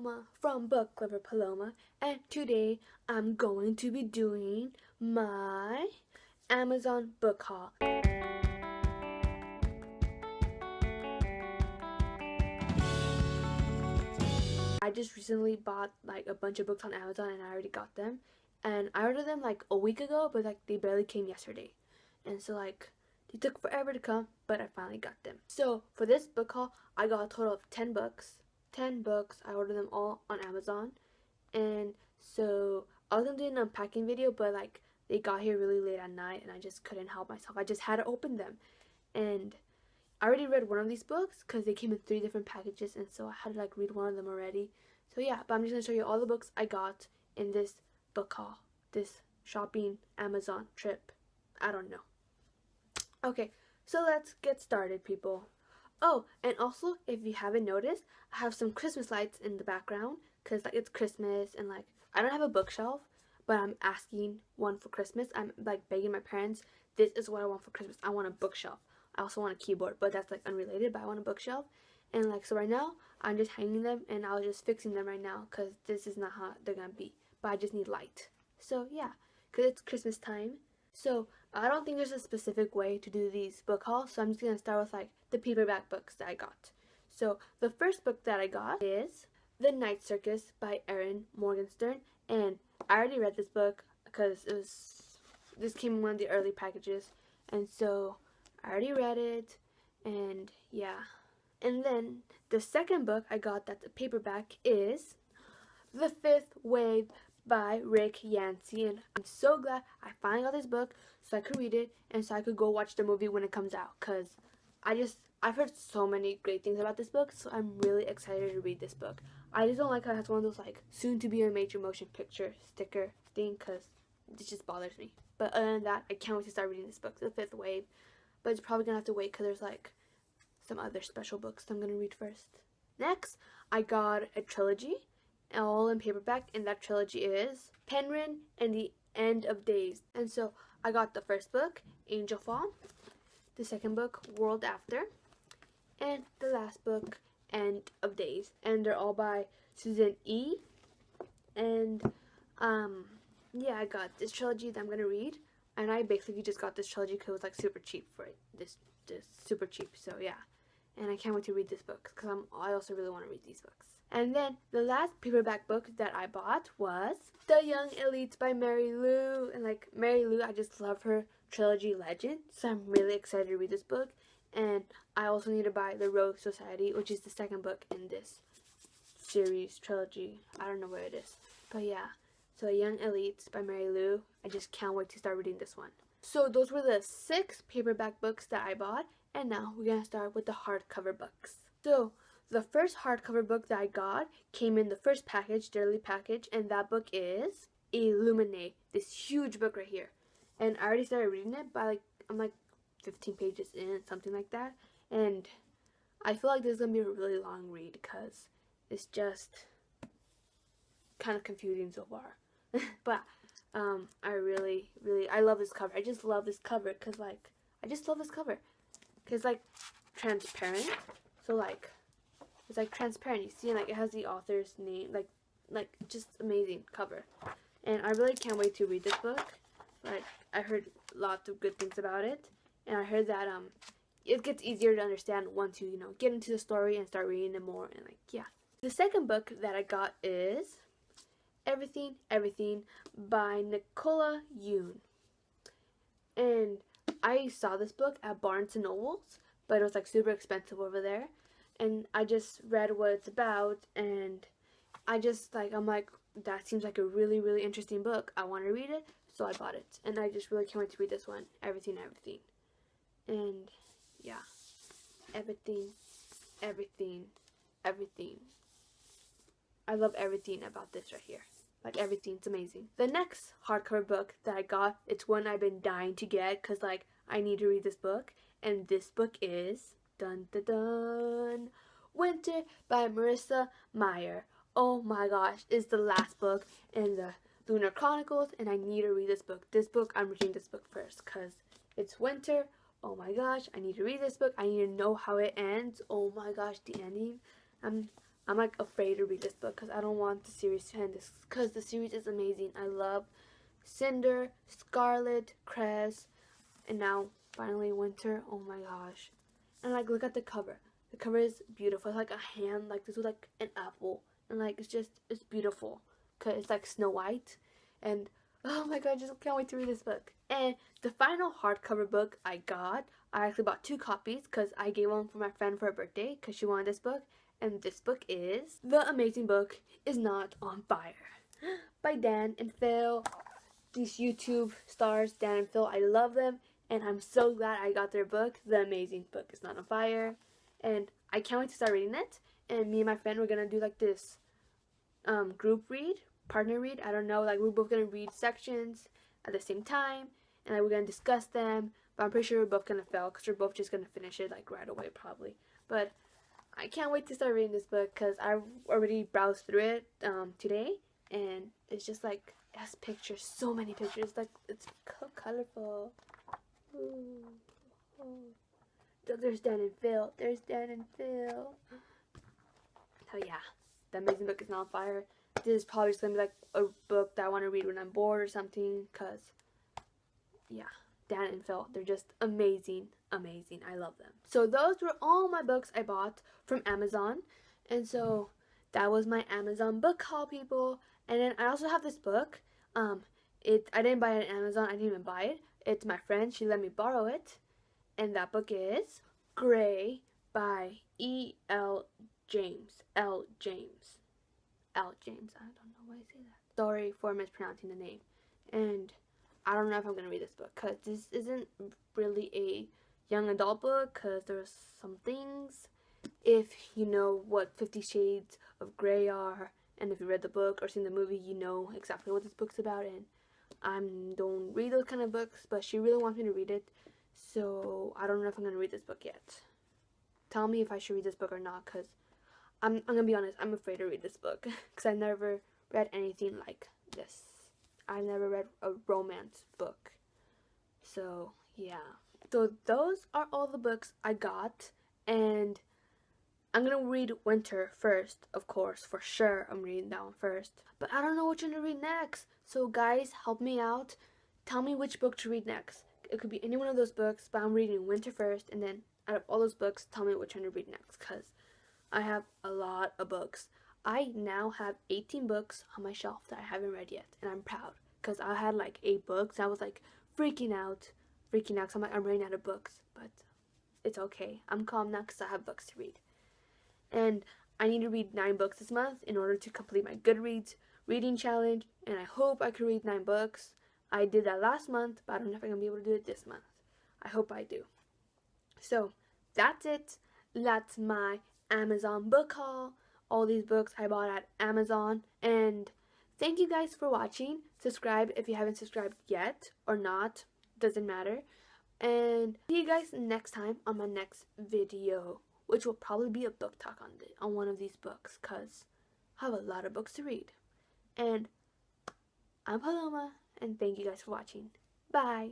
Paloma from Book Lover Paloma, and today I'm going to be doing my Amazon book haul. I just recently bought like a bunch of books on Amazon and I already got them, and I ordered them like a week ago, but like they barely came yesterday, and so like they took forever to come, but I finally got them. So for this book haul, I got a total of 10 books. 10 books. I ordered them all on Amazon, and so I was gonna do an unpacking video, but like they got here really late at night and I just couldn't help myself. I just had to open them, and I already read one of these books because they came in 3 different packages, and so I had to like read one of them already. So yeah, but I'm just gonna show you all the books I got in this book haul, this shopping Amazon trip. I don't know. Okay, so let's get started, people. Oh, and also, if you haven't noticed, I have some Christmas lights in the background because like it's Christmas, and like I don't have a bookshelf, but I'm asking one for Christmas. I'm like begging my parents, this is what I want for Christmas. I want a bookshelf. I also want a keyboard, but that's like unrelated, but I want a bookshelf. And like, so right now I'm just hanging them, and I was just fixing them right now because this is not how they're gonna be, but I just need light. So yeah, because it's Christmas time. So I don't think there's a specific way to do these book hauls, so I'm just gonna start with like the paperback books that I got. So the first book that I got is The Night Circus by Erin Morgenstern, and I already read this book because this came in one of the early packages, and so I already read it, and yeah. And then the second book I got that's a paperback is The Fifth Wave by Yancey, and I'm so glad I finally got this book so I could read it and so I could go watch the movie when it comes out, because I've heard so many great things about this book, so I'm really excited to read this book. I just don't like how it has one of those like soon to be a major motion picture sticker thing, because it just bothers me. But other than that, I can't wait to start reading this book, The Fifth Wave. But it's probably gonna have to wait because there's like some other special books I'm gonna read first. Next, I got a trilogy, all in paperback, and that trilogy is Penguin and the End of Days. And so I got the first book, Angelfall, the second book, World After, and the last book, End of Days. And they're all by Susan E. And yeah, I got this trilogy that I'm gonna read, and I basically just got this trilogy because it was like super cheap for it. This super cheap. So yeah, and I can't wait to read this book because I also really want to read these books. And then the last paperback book that I bought was The Young Elites by Mary Lou. And like Mary Lou, I just love her trilogy Legend, so I'm really excited to read this book. And I also need to buy The Rogue Society, which is the second book in this series trilogy. I don't know where it is, but yeah. So Young Elites by Mary Lou. I just can't wait to start reading this one. So those were the 6 paperback books that I bought, and now we're gonna start with the hardcover books. So the first hardcover book that I got came in the first package, the early package, and that book is Illuminae, this huge book right here. And I already started reading it, but I'm like 15 pages in, something like that. And I feel like this is gonna be a really long read because it's just kind of confusing so far. But I love this cover. I just love this cover because like I just love this cover because like transparent. So like it's like transparent. You see, like it has the author's name. Like just amazing cover. And I really can't wait to read this book. Like I heard lots of good things about it, and I heard that it gets easier to understand once you get into the story and start reading it more, and like yeah. The second book that I got is Everything, Everything by Nicola Yoon. And I saw this book at Barnes & Noble's, but it was like super expensive over there. And I just read what it's about, and I'm like, that seems like a really, really interesting book. I want to read it, so I bought it. And I just really can't wait to read this one, Everything, Everything. And yeah, everything, everything, everything. I love everything about this right here. Like everything's amazing. The next hardcover book that I got, it's one I've been dying to get because like I need to read this book, and this book is dun dun dun Winter by Marissa Meyer. Oh my gosh, it's the last book in the Lunar Chronicles, and I need to read this book. I'm reading this book first because it's winter. Oh my gosh, I need to read this book. I need to know how it ends. Oh my gosh, the ending. I'm I'm like afraid to read this book because I don't want the series to end, because the series is amazing. I love Cinder, Scarlet, Cress, and now finally Winter. Oh my gosh. And like, look at the cover. The cover is beautiful. It's like a hand, like this was like an apple, and like it's beautiful because it's like Snow White. And oh my god, I just can't wait to read this book. And the final hardcover book I actually bought 2 copies because I gave one for my friend for her birthday because she wanted this book. And this book is The Amazing Book Is Not on Fire by Dan and Phil. These YouTube stars, Dan and Phil, I love them. And I'm so glad I got their book, The Amazing Book Is Not on Fire. And I can't wait to start reading it. And me and my friend, we're going to do like this group read, partner read. I don't know, like we're both going to read sections at the same time. And like, we're going to discuss them. But I'm pretty sure we're both going to fail because we're both just going to finish it like right away probably. But I can't wait to start reading this book because I've already browsed through it today. And it's just like, it has pictures, so many pictures. Like, it's so colorful. Ooh. Oh. There's Dan and Phil. There's Dan and Phil. So yeah, The Amazing Book Is Not on Fire. This is probably just going to be like a book that I want to read when I'm bored or something. Because, yeah, Dan and Phil, they're just amazing. Amazing. I love them. So those were all my books I bought from Amazon. And so that was my Amazon book haul, people. And then I also have this book. I didn't buy it on Amazon. I didn't even buy it. It's my friend. She let me borrow it. And that book is Gray by E.L. James. L. James. L. James. I don't know why I say that. Sorry for mispronouncing the name. And I don't know if I'm going to read this book because this isn't really a young adult book because there's some things. If you know what 50 Shades of Grey are, and if you read the book or seen the movie, you know exactly what this book's about. And I don't read those kind of books, but she really wants me to read it. So I don't know if I'm going to read this book yet. Tell me if I should read this book or not, because I'm going to be honest, I'm afraid to read this book because I've never read anything like this. I've never read a romance book. So, yeah. So, those are all the books I got. And I'm going to read Winter first, of course. For sure, I'm reading that one first. But I don't know which one to read next. So, guys, help me out. Tell me which book to read next. It could be any one of those books, but I'm reading Winter first. And then, out of all those books, tell me which one to read next. Because I have a lot of books. I now have 18 books on my shelf that I haven't read yet, and I'm proud because I had like 8 books. I was like freaking out because I'm like, I'm running out of books, but it's okay. I'm calm now because I have books to read. And I need to read 9 books this month in order to complete my Goodreads reading challenge, and I hope I can read 9 books. I did that last month, but I don't know if I'm going to be able to do it this month. I hope I do. So, that's it. That's my Amazon book haul. All these books I bought at Amazon. And thank you guys for watching. Subscribe if you haven't subscribed yet or not. Doesn't matter. And see you guys next time on my next video, which will probably be a book talk on one of these books, because I have a lot of books to read. And I'm Paloma, and thank you guys for watching. Bye.